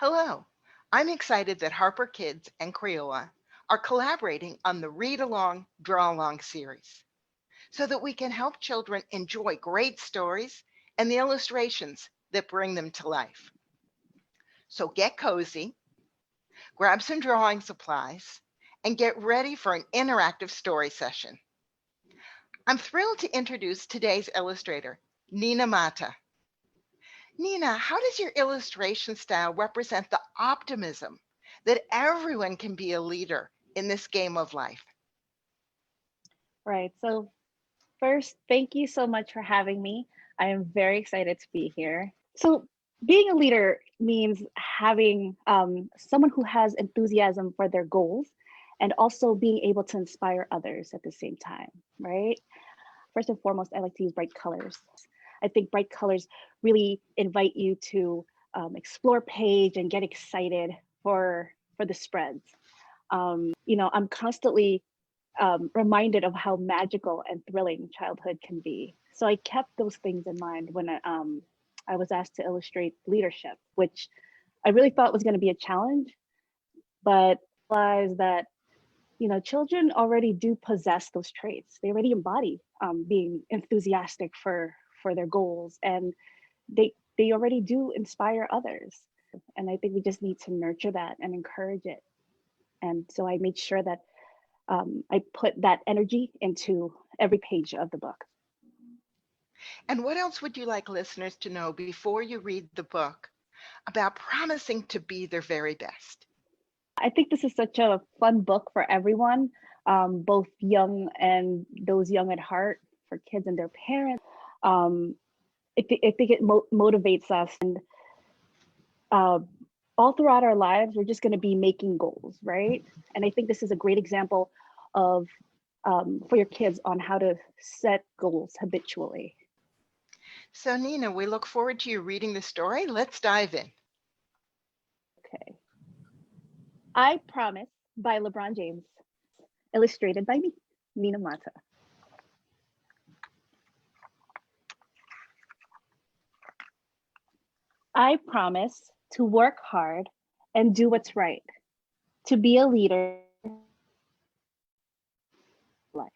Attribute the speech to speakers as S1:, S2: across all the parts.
S1: Hello, I'm excited that Harper Kids and Crayola are collaborating on the Read Along, Draw Along series so that we can help children enjoy great stories and the illustrations that bring them to life. So get cozy, grab some drawing supplies, and get ready for an interactive story session. I'm thrilled to introduce today's illustrator, Nina Mata. Nina, how does your illustration style represent the optimism that everyone can be a leader in this game of life?
S2: Right. So first, thank you so much for having me. I am very excited to be here. So being a leader means having someone who has enthusiasm for their goals and also being able to inspire others at the same time, right? First and foremost, I like to use bright colors. I think bright colors really invite you to explore page and get excited for the spreads. I'm constantly reminded of how magical and thrilling childhood can be. So I kept those things in mind when I was asked to illustrate leadership, which I really thought was going to be a challenge, but realized that children already do possess those traits. They already embody being enthusiastic for their goals, and they already do inspire others. And I think we just need to nurture that and encourage it. And so I made sure that I put that energy into every page of the book.
S1: And what else would you like listeners to know before you read the book about promising to be their very best?
S2: I think this is such a fun book for everyone, both young and those young at heart, for kids and their parents. I think it motivates us, and all throughout our lives, we're just going to be making goals, right? And I think this is a great example of for your kids on how to set goals habitually.
S1: So Nina, we look forward to you reading the story. Let's dive in.
S2: Okay. I Promise by LeBron James, illustrated by me, Nina Mata. I promise to work hard and do what's right, to be a leader. Life.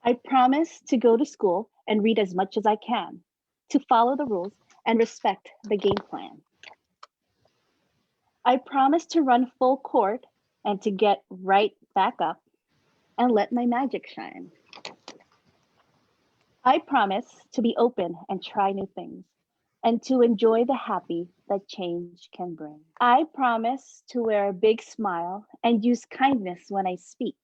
S2: I promise to go to school and read as much as I can, to follow the rules and respect the game plan. I promise to run full court and to get right back up and let my magic shine. I promise to be open and try new things and to enjoy the happy that change can bring. I promise to wear a big smile and use kindness when I speak,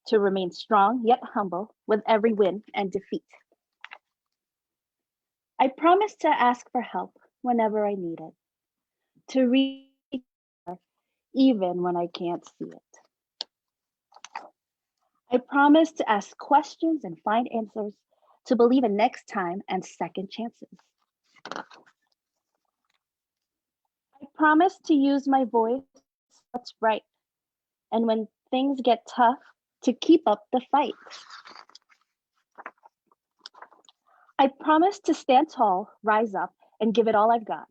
S2: to remain strong yet humble with every win and defeat. I promise to ask for help whenever I need it, to reach even when I can't see it. I promise to ask questions and find answers, to believe in next time and second chances. I promise to use my voice what's right, and when things get tough, to keep up the fight. I promise to stand tall, rise up, and give it all I've got,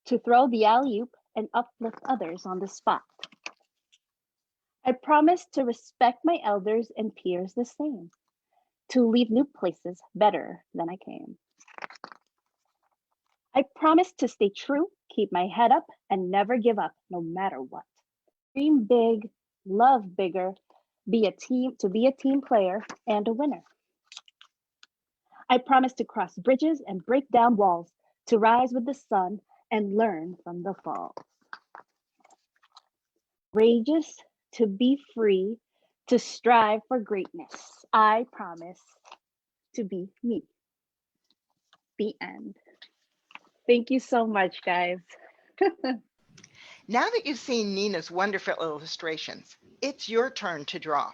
S2: to throw the alley-oop and uplift others on the spot. I promise to respect my elders and peers the same, to leave new places better than I came. I promise to stay true, keep my head up, and never give up, no matter what. Dream big, love bigger, be a team player and a winner. I promise to cross bridges and break down walls, to rise with the sun and learn from the falls. Courageous, to be free, to strive for greatness. I promise to be me. The end. Thank you so much, guys.
S1: Now that you've seen Nina's wonderful illustrations, it's your turn to draw.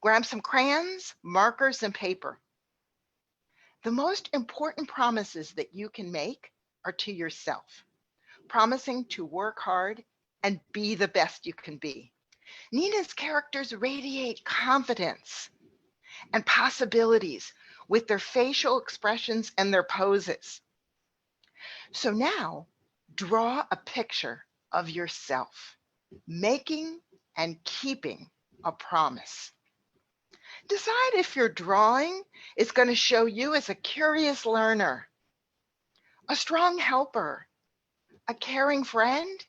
S1: Grab some crayons, markers, and paper. The most important promises that you can make are to yourself, promising to work hard and be the best you can be. Nina's characters radiate confidence and possibilities with their facial expressions and their poses. So now draw a picture of yourself making and keeping a promise. Decide if your drawing is going to show you as a curious learner, a strong helper, a caring friend,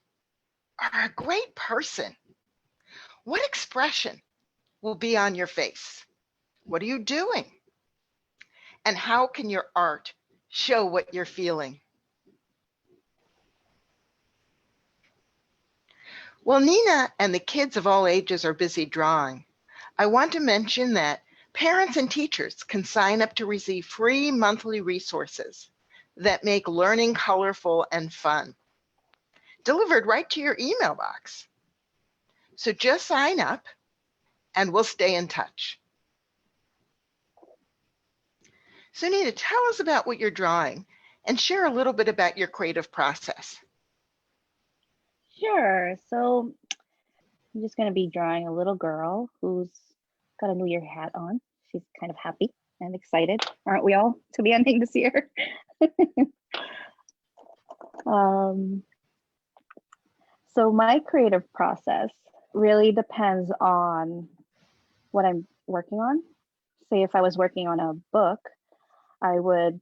S1: or a great person. What expression will be on your face? What are you doing? And how can your art show what you're feeling? While Nina and the kids of all ages are busy drawing, I want to mention that parents and teachers can sign up to receive free monthly resources that make learning colorful and fun, delivered right to your email box. So just sign up and we'll stay in touch. So Nina, tell us about what you're drawing and share a little bit about your creative process.
S2: Sure. So I'm just going to be drawing a little girl who's got a New Year hat on. She's kind of happy and excited, aren't we all, to be ending this year? So my creative process really depends on what I'm working on. Say if I was working on a book, I would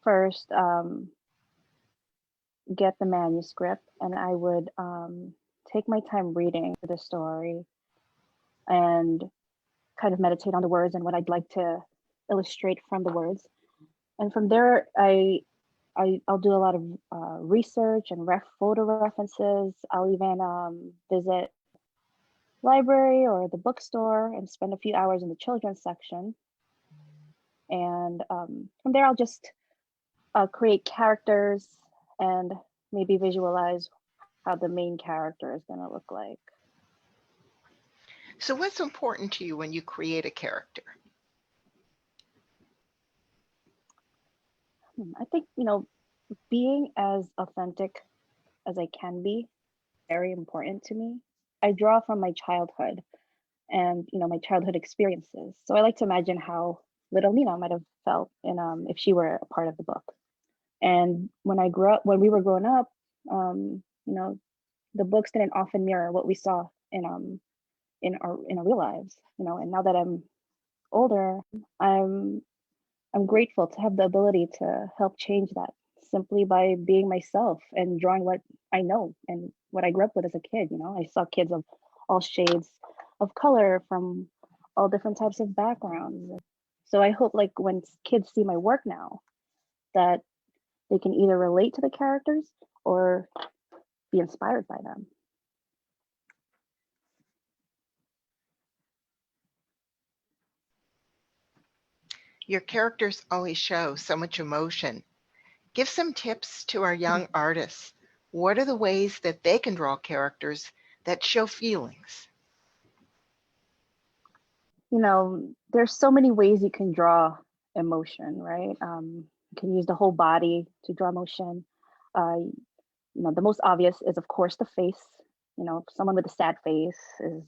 S2: first get the manuscript and I would take my time reading the story and kind of meditate on the words and what I'd like to illustrate from the words. And from there, I'll do a lot of research and photo references. I'll even visit library or the bookstore and spend a few hours in the children's section. And from there, I'll just create characters and maybe visualize how the main character is going to look like.
S1: So what's important to you when you create a character?
S2: I think, being as authentic as I can be, very important to me. I draw from my childhood and, my childhood experiences. So I like to imagine how little Nina might have felt if she were a part of the book. And when we were growing up, the books didn't often mirror what we saw in our real lives, and now that I'm older, I'm grateful to have the ability to help change that simply by being myself and drawing what I know and what I grew up with as a kid. I saw kids of all shades of color from all different types of backgrounds. So I hope like when kids see my work now that they can either relate to the characters or be inspired by them.
S1: Your characters always show so much emotion. Give some tips to our young artists. What are the ways that they can draw characters that show feelings?
S2: There's so many ways you can draw emotion, right? You can use the whole body to draw emotion. The most obvious is, of course, the face. Someone with a sad face is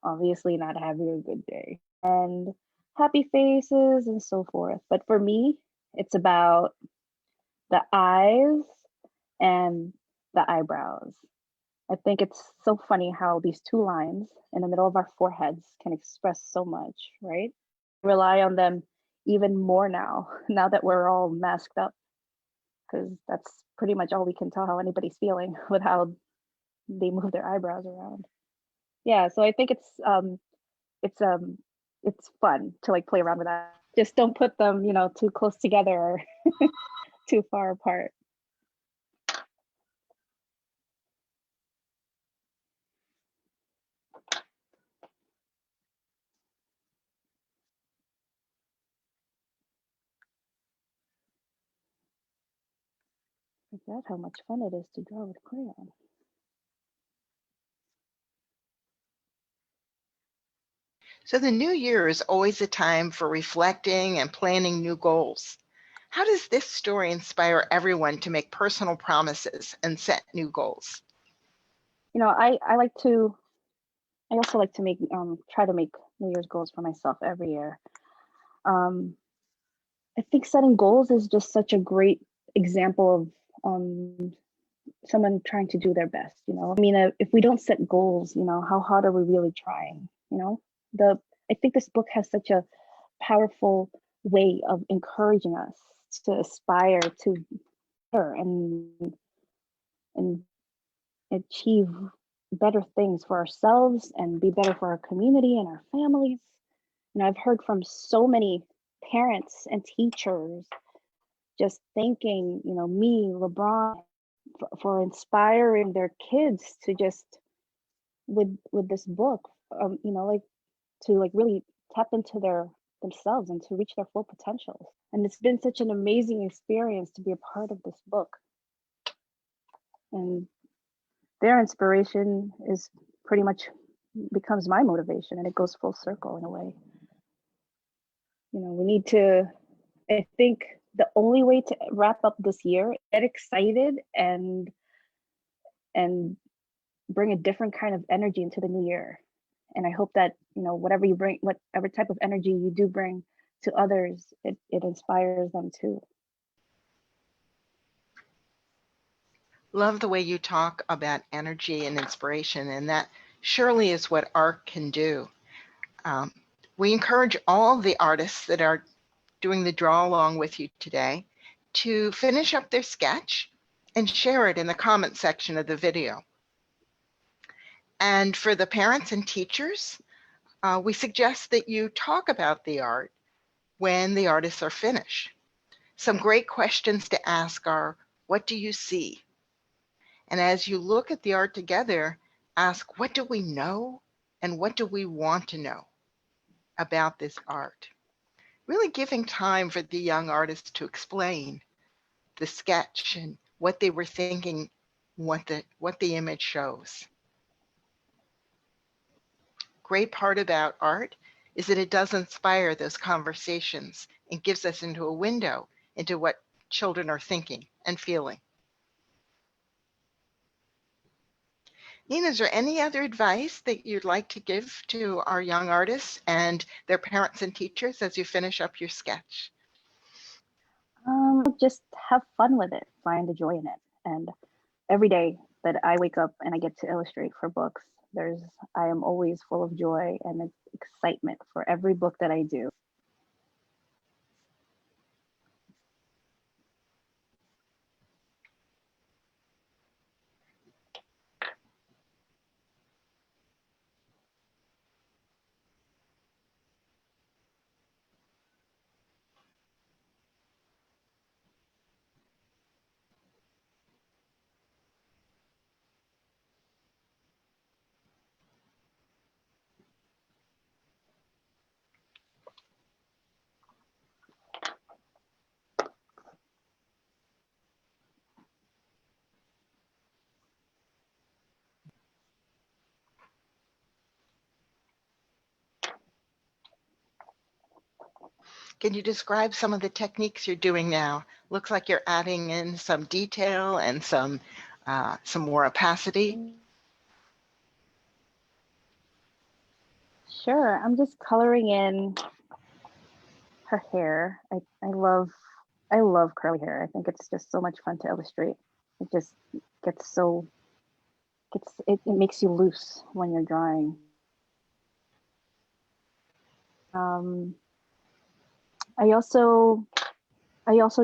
S2: obviously not having a good day. And happy faces and so forth. But for me, it's about the eyes and the eyebrows. I think it's so funny how these two lines in the middle of our foreheads can express so much, right? Rely on them even more now that we're all masked up, because that's pretty much all we can tell how anybody's feeling with how they move their eyebrows around. Yeah, so I think it's fun to like play around with that. Just don't put them, too close together or too far apart. I forgot how much fun it is to draw with crayon.
S1: So the new year is always a time for reflecting and planning new goals. How does this story inspire everyone to make personal promises and set new goals?
S2: I also like to make try to make New Year's goals for myself every year. I think setting goals is just such a great example someone trying to do their best, you know. I mean, if we don't set goals, you know, how hard are we really trying, you know? I think this book has such a powerful way of encouraging us to aspire to better and achieve better things for ourselves and be better for our community and our families. You know, I've heard from so many parents and teachers just thanking, you know, me, LeBron, for inspiring their kids to just with this book, you know, like to like really tap into themselves and to reach their full potentials. And it's been such an amazing experience to be a part of this book. And their inspiration is pretty much becomes my motivation, and it goes full circle in a way. You know, we need to, I think the only way to wrap up this year, get excited and bring a different kind of energy into the new year. And I hope that, you know, whatever you bring, whatever type of energy you do bring to others, it inspires them too.
S1: Love the way you talk about energy and inspiration, and that surely is what art can do. We encourage all the artists that are doing the draw along with you today to finish up their sketch and share it in the comment section of the video. And for the parents and teachers, we suggest that you talk about the art when the artists are finished. Some great questions to ask are, what do you see? And as you look at the art together, ask, what do we know and what do we want to know about this art? Really giving time for the young artists to explain the sketch and what they were thinking, what the image shows. Great part about art is that it does inspire those conversations and gives us into a window into what children are thinking and feeling. Nina, is there any other advice that you'd like to give to our young artists and their parents and teachers as you finish up your sketch?
S2: Just have fun with it, find the joy in it. And every day that I wake up and I get to illustrate for books, I am always full of joy and excitement for every book that I do.
S1: Can you describe some of the techniques you're doing now? Looks like you're adding in some detail and some more opacity.
S2: Sure, I'm just coloring in her hair. I love curly hair. I think it's just so much fun to illustrate. It just it makes you loose when you're drawing. I also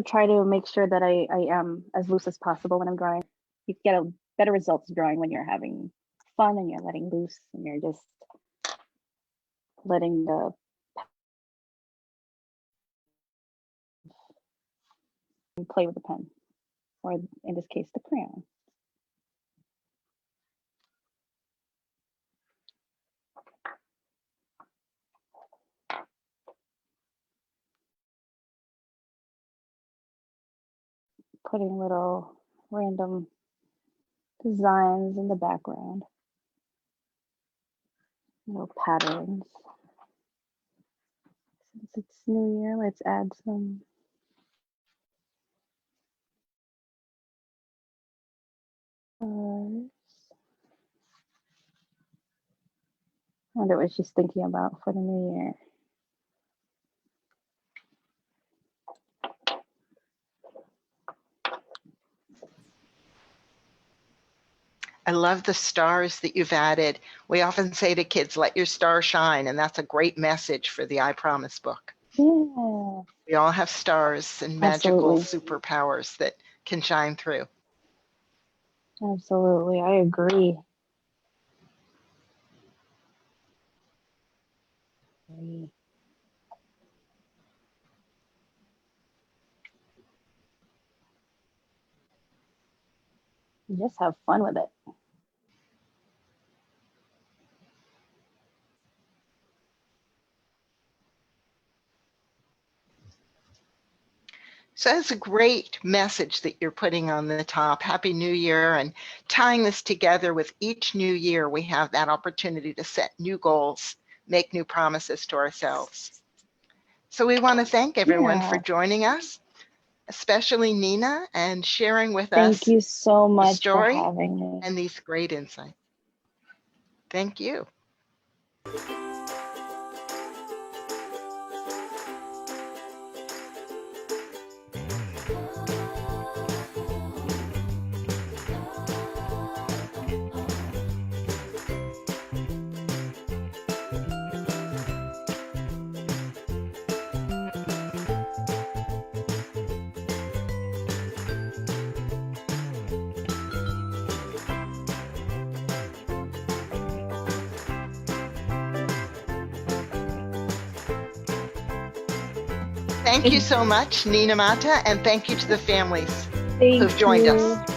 S2: try to make sure that I am as loose as possible when I'm drawing. You get a better results drawing when you're having fun and you're letting loose and you're just letting the play with the pen, or in this case, the crayon. Putting little random designs in the background, little patterns. Since it's New Year, let's add some stars. I wonder what she's thinking about for the new year.
S1: I love the stars that you've added. We often say to kids, let your star shine, and that's a great message for the I Promise book.
S2: Yeah.
S1: We all have stars and magical
S2: Absolutely.
S1: superpowers that can shine through.
S2: Absolutely. I agree. Just have fun with it.
S1: So that's a great message that you're putting on the top. Happy New Year, and tying this together with each new year, we have that opportunity to set new goals, make new promises to ourselves. So we want to thank everyone for joining us, especially Nina, and sharing with us
S2: Thank you so
S1: the
S2: much for
S1: story
S2: having me.
S1: and these great insights. Thank you. Thank you so much, Nina Mata, and thank you to the families who've joined us.